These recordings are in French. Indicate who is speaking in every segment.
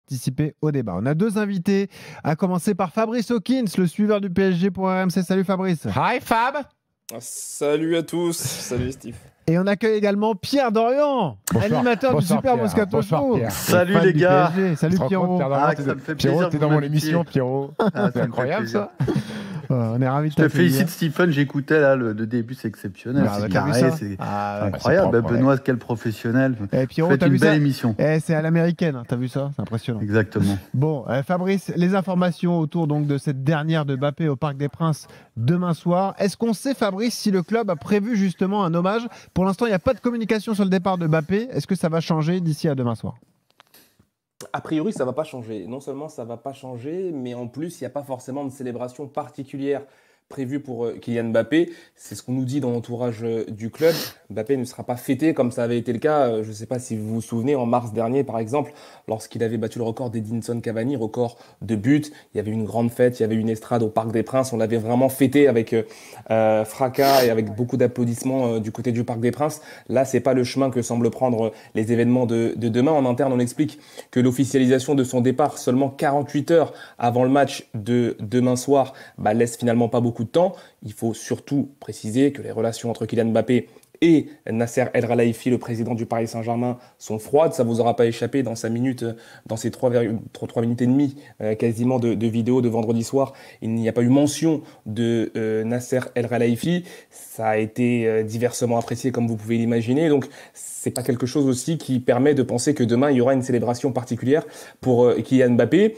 Speaker 1: participer au débat. On a deux invités, à commencer par Fabrice Hawkins, le suiveur du PSG pour RMC. Salut Fabrice.
Speaker 2: Hi Fab.
Speaker 3: Salut à tous, salut Steve.
Speaker 1: Et on accueille également Pierre Dorian, animateur du Super Moscato Show.
Speaker 4: Salut les gars.
Speaker 1: Salut Pierrot.
Speaker 4: Ça me fait plaisir.
Speaker 2: T'es dans mon émission, Pierrot. C'est incroyable ça.
Speaker 1: On est ravis de
Speaker 4: Je te
Speaker 1: t'accueillir.
Speaker 4: félicite Stephen, j'écoutais là le début, c'est exceptionnel.
Speaker 1: Ah,
Speaker 4: C'est
Speaker 1: t'as vu
Speaker 4: carré,
Speaker 1: ça
Speaker 4: c'est
Speaker 1: Ah,
Speaker 4: incroyable.
Speaker 2: c'est propre,
Speaker 4: Benoît, quel professionnel.
Speaker 1: Pierrot,
Speaker 4: Faites
Speaker 1: t'as
Speaker 4: une
Speaker 1: vu
Speaker 4: belle
Speaker 1: ça
Speaker 4: émission.
Speaker 1: C'est à l'américaine, hein. T'as vu ça? C'est impressionnant.
Speaker 4: Exactement.
Speaker 1: Bon, Fabrice, les informations autour donc de cette dernière de Mbappé au Parc des Princes demain soir. Est-ce qu'on sait, Fabrice, si le club a prévu justement un hommage? Pour l'instant, il n'y a pas de communication sur le départ de Mbappé. Est-ce que ça va changer d'ici à demain soir?
Speaker 3: A priori, ça ne va pas changer. Non seulement ça ne va pas changer, mais en plus, il n'y a pas forcément de célébration particulière prévue pour Kylian Mbappé. C'est ce qu'on nous dit dans l'entourage du club. Mbappé ne sera pas fêté comme ça avait été le cas, je ne sais pas si vous vous souvenez, en mars dernier par exemple, lorsqu'il avait battu le record d'Edinson Cavani, record de buts. Il y avait une grande fête, il y avait une estrade au Parc des Princes. On l'avait vraiment fêté avec fracas et avec beaucoup d'applaudissements du côté du Parc des Princes. Là, c'est pas le chemin que semblent prendre les événements de demain. En interne, on explique que l'officialisation de son départ seulement 48 heures avant le match de demain soir laisse finalement pas beaucoup de temps. Il faut surtout préciser que les relations entre Kylian Mbappé et Nasser El Khelaifi, le président du Paris Saint-Germain, sont froides. Ça ne vous aura pas échappé dans ces 3 minutes et demie quasiment de vidéo de vendredi soir. Il n'y a pas eu mention de Nasser El Khelaifi. Ça a été diversement apprécié comme vous pouvez l'imaginer. Donc c'est pas quelque chose aussi qui permet de penser que demain il y aura une célébration particulière pour Kylian Mbappé.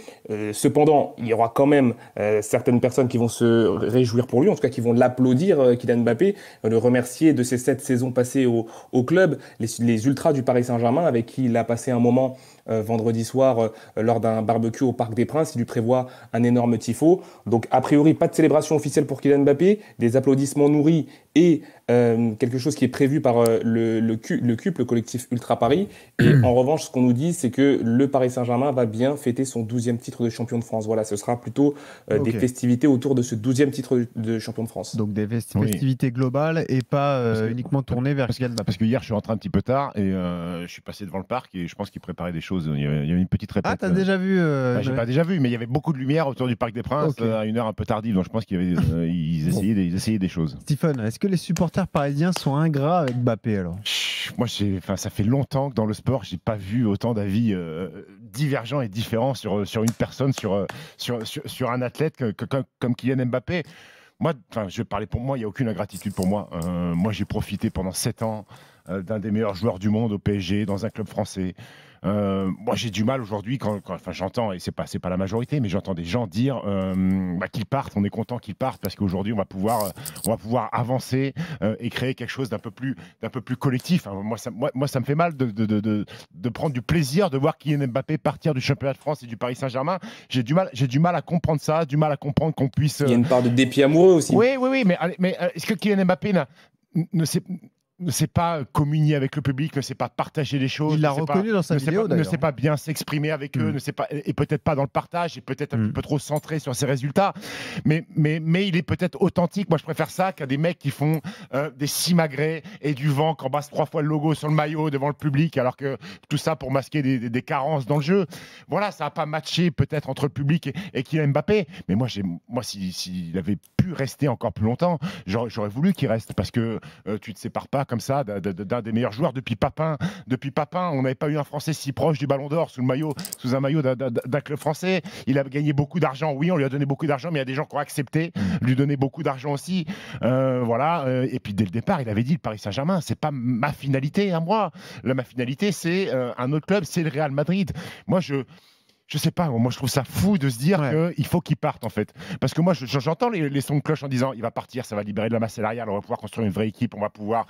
Speaker 3: Cependant, il y aura quand même certaines personnes qui vont se réjouir pour lui, en tout cas qui vont l'applaudir, Kylian Mbappé, le remercier de ses 7 saisons passées au club, les ultras du Paris Saint-Germain avec qui il a passé un moment vendredi soir lors d'un barbecue au Parc des Princes. Il lui prévoit un énorme tifo. Donc a priori pas de célébration officielle pour Kylian Mbappé, des applaudissements nourris et quelque chose qui est prévu par le CUP, le collectif Ultra Paris. Et en revanche, ce qu'on nous dit, c'est que le Paris Saint-Germain va bien fêter son 12e titre de champion de France. Voilà, ce sera plutôt des festivités autour de ce 12e titre de champion de France.
Speaker 1: Donc des festivités globales et pas uniquement tournées vers Kylian Mbappé.
Speaker 2: Parce que hier, je suis rentré un petit peu tard et je suis passé devant le parc et je pense qu'ils préparaient des choses. Il y avait une petite répète.
Speaker 1: Ah, t'as déjà vu
Speaker 2: J'ai pas déjà vu, mais il y avait beaucoup de lumière autour du Parc des Princes à une heure un peu tardive. Donc je pense qu'ils essayaient des choses.
Speaker 1: Stephen, est-ce que les supporters parisiens sont ingrats avec Mbappé alors?
Speaker 2: Moi, ça fait longtemps que dans le sport, j'ai pas vu autant d'avis divergents et différents sur une personne, sur un athlète comme Kylian Mbappé. Moi, je vais parler pour moi, il n'y a aucune ingratitude pour moi. Moi, j'ai profité pendant 7 ans d'un des meilleurs joueurs du monde au PSG, dans un club français. Moi, j'ai du mal aujourd'hui quand j'entends, et c'est pas la majorité, mais j'entends des gens dire qu'ils partent. On est content qu'ils partent parce qu'aujourd'hui, on va pouvoir avancer et créer quelque chose d'un peu plus collectif. Moi, ça me fait mal de prendre du plaisir de voir Kylian Mbappé partir du championnat de France et du Paris Saint-Germain. J'ai du mal à comprendre ça, du mal à comprendre qu'on puisse.
Speaker 3: Il y a une part de dépit amoureux aussi.
Speaker 2: Oui, mais est-ce que Kylian Mbappé ne sait pas communier avec le public, ne sait pas partager les choses.
Speaker 1: Il l'a reconnu dans sa vidéo, d'ailleurs.
Speaker 2: Ne sait pas bien s'exprimer avec eux, et peut-être pas dans le partage, et peut-être un peu trop centré sur ses résultats. Mais il est peut-être authentique. Moi, je préfère ça qu'à des mecs qui font des simagrées et du vent, qui embrassent 3 fois le logo sur le maillot devant le public, alors que tout ça pour masquer des carences dans le jeu. Voilà, ça n'a pas matché peut-être entre le public et Kylian Mbappé. Mais moi, s'il avait pu rester encore plus longtemps, j'aurais voulu qu'il reste, parce que tu ne te sépares pas comme ça d'un des meilleurs joueurs depuis Papin. On n'avait pas eu un Français si proche du Ballon d'Or sous un maillot d'un club français. Il a gagné beaucoup d'argent, oui, on lui a donné beaucoup d'argent, mais il y a des gens qui ont accepté lui donner beaucoup d'argent aussi. Voilà. Et puis dès le départ, il avait dit le Paris Saint-Germain, c'est pas ma finalité à moi. Ma finalité, c'est un autre club, c'est le Real Madrid. Moi, je sais pas, moi je trouve ça fou de se dire qu'il faut qu'il parte en fait. Parce que moi j'entends les sons de cloche en disant il va partir, ça va libérer de la masse salariale, on va pouvoir construire une vraie équipe, on va pouvoir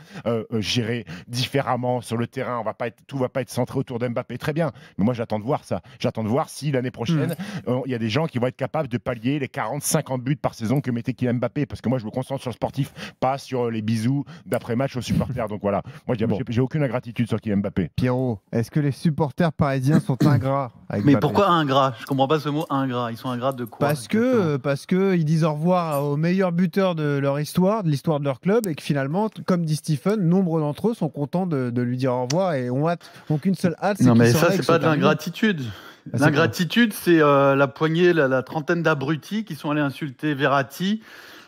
Speaker 2: gérer différemment sur le terrain, tout va pas être centré autour d'Mbappé, très bien. Mais moi j'attends de voir ça. J'attends de voir si l'année prochaine il y a des gens qui vont être capables de pallier les 40-50 buts par saison que mettait Kylian Mbappé. Parce que moi je me concentre sur le sportif, pas sur les bisous d'après-match aux supporters. Donc voilà, moi j'ai aucune ingratitude sur Kylian Mbappé.
Speaker 1: Pierrot, est-ce que les supporters parisiens sont ingrats avec
Speaker 4: Mais
Speaker 1: Mbappé?
Speaker 4: pourquoi ingrats. Je comprends pas ce mot ingrat. Ils sont ingrats de quoi?
Speaker 1: Parce que ils disent au revoir aux meilleurs buteurs de leur histoire, de l'histoire de leur club, et que finalement, comme dit Stephen, nombre d'entre eux sont contents de lui dire au revoir et ont qu'une seule hâte.
Speaker 4: Non, mais ça, c'est pas de l'ingratitude. L'ingratitude, c'est la poignée, la trentaine d'abrutis qui sont allés insulter Verratti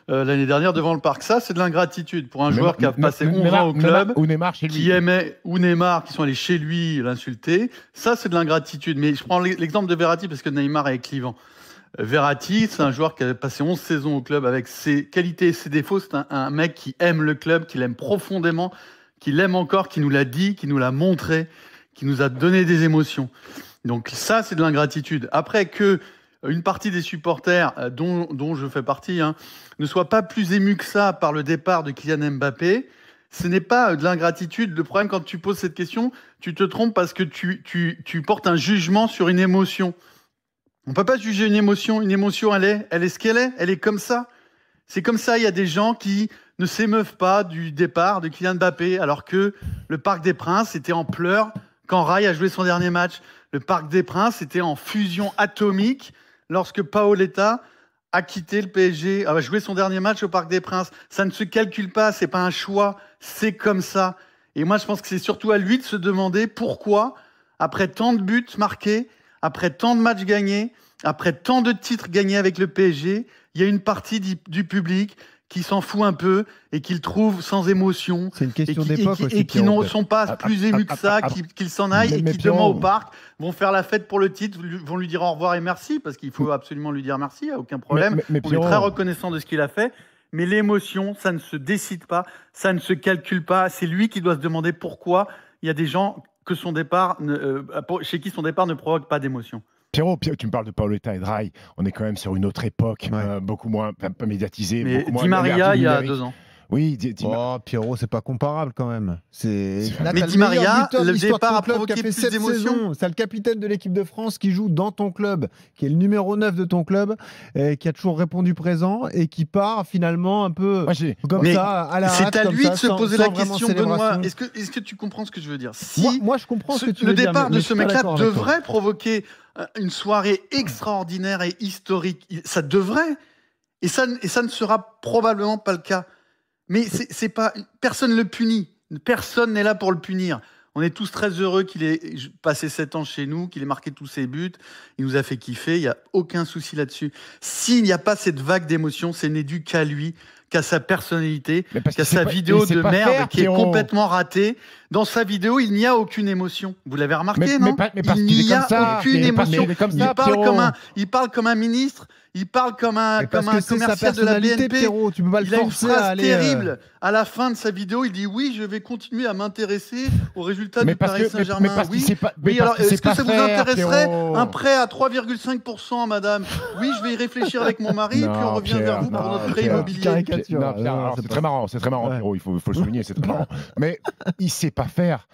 Speaker 4: l'année dernière devant le parc. Ça, c'est de l'ingratitude pour un joueur qui a passé 11 ans au club,
Speaker 2: ou Neymar chez lui.
Speaker 4: qui aimait, ou Neymar, qui sont allés chez lui l'insulter. Ça, c'est de l'ingratitude. Mais je prends l'exemple de Verratti parce que Neymar est clivant. Verratti, c'est un joueur qui a passé 11 saisons au club avec ses qualités et ses défauts. C'est un mec qui aime le club, qui l'aime profondément, qui l'aime encore, qui nous l'a dit, qui nous l'a montré, qui nous a donné des émotions. Donc ça, c'est de l'ingratitude. Après que une partie des supporters, dont je fais partie, ne soit pas plus ému que ça par le départ de Kylian Mbappé, ce n'est pas de l'ingratitude. Le problème, quand tu poses cette question, tu te trompes parce que tu portes un jugement sur une émotion. On ne peut pas juger une émotion. Une émotion, elle est ce qu'elle est. Elle est comme ça. C'est comme ça. Il y a des gens qui ne s'émeuvent pas du départ de Kylian Mbappé, alors que le Parc des Princes était en pleurs quand Rai a joué son dernier match. Le Parc des Princes était en fusion atomique lorsque Paoletta a quitté le PSG, a joué son dernier match au Parc des Princes. Ça ne se calcule pas, c'est pas un choix, c'est comme ça. Et moi, je pense que c'est surtout à lui de se demander pourquoi, après tant de buts marqués, après tant de matchs gagnés, après tant de titres gagnés avec le PSG, il y a une partie du public qui s'en fout un peu et qui le trouve sans émotion.
Speaker 1: C'est une question d'époque aussi.
Speaker 4: Et qui ne sont pas plus émus que ça, qu'ils s'en aillent et qui, demain au parc, vont faire la fête pour le titre, vont lui dire au revoir et merci, parce qu'il faut absolument lui dire merci, il n'y a aucun problème. On est très reconnaissant de ce qu'il a fait. Mais l'émotion, ça ne se décide pas, ça ne se calcule pas. C'est lui qui doit se demander pourquoi il y a des gens que chez qui son départ ne provoque pas d'émotion.
Speaker 2: Pierrot, tu me parles de Paoletta et de Rai. On est quand même sur une autre époque, beaucoup moins pas médiatisée.
Speaker 4: Mais Di Maria, il y a 2 ans.
Speaker 2: Oui,
Speaker 1: Pierrot, c'est pas comparable quand même.
Speaker 4: Mais Di Maria, le départ a provoqué plus d'émotions.
Speaker 1: C'est le capitaine de l'équipe de France qui joue dans ton club, qui est le numéro 9 de ton club, qui a toujours répondu présent et qui part finalement un peu comme ça, à la hâte.
Speaker 4: C'est à lui de se poser la question,
Speaker 1: Benoît.
Speaker 4: Est-ce que tu comprends ce que je veux dire?
Speaker 1: Moi, je comprends ce que tu veux dire.
Speaker 4: Le départ de ce mec-là devrait provoquer une soirée extraordinaire et historique. Ça devrait. Et ça ne sera probablement pas le cas. Mais c'est pas, personne ne le punit. Personne n'est là pour le punir. On est tous très heureux qu'il ait passé 7 ans chez nous, qu'il ait marqué tous ses buts. Il nous a fait kiffer. Il n'y a aucun souci là-dessus. S'il n'y a pas cette vague d'émotion, c'est n'est dû qu'à lui, qu'à sa personnalité, qu'à sa vidéo de merde qui est complètement ratée. Dans sa vidéo, il n'y a aucune émotion. Vous l'avez remarqué, non? Il n'y a aucune émotion. Il parle comme un ministre. Il parle comme un commercial de la BNP.
Speaker 1: Pierrot, tu peux pas
Speaker 4: il a une phrase terrible. À la fin de sa vidéo, il dit « Oui, je vais continuer à m'intéresser aux résultats du Paris Saint-Germain. » Oui, alors est-ce que ça vous intéresserait un prêt à 3,5%, madame? Oui, je vais y réfléchir avec mon mari, puis on revient vers vous pour notre prêt immobilier.
Speaker 2: C'est très marrant, Pierrot, il faut le souligner, c'est très marrant. Mais il ne sait pas faire.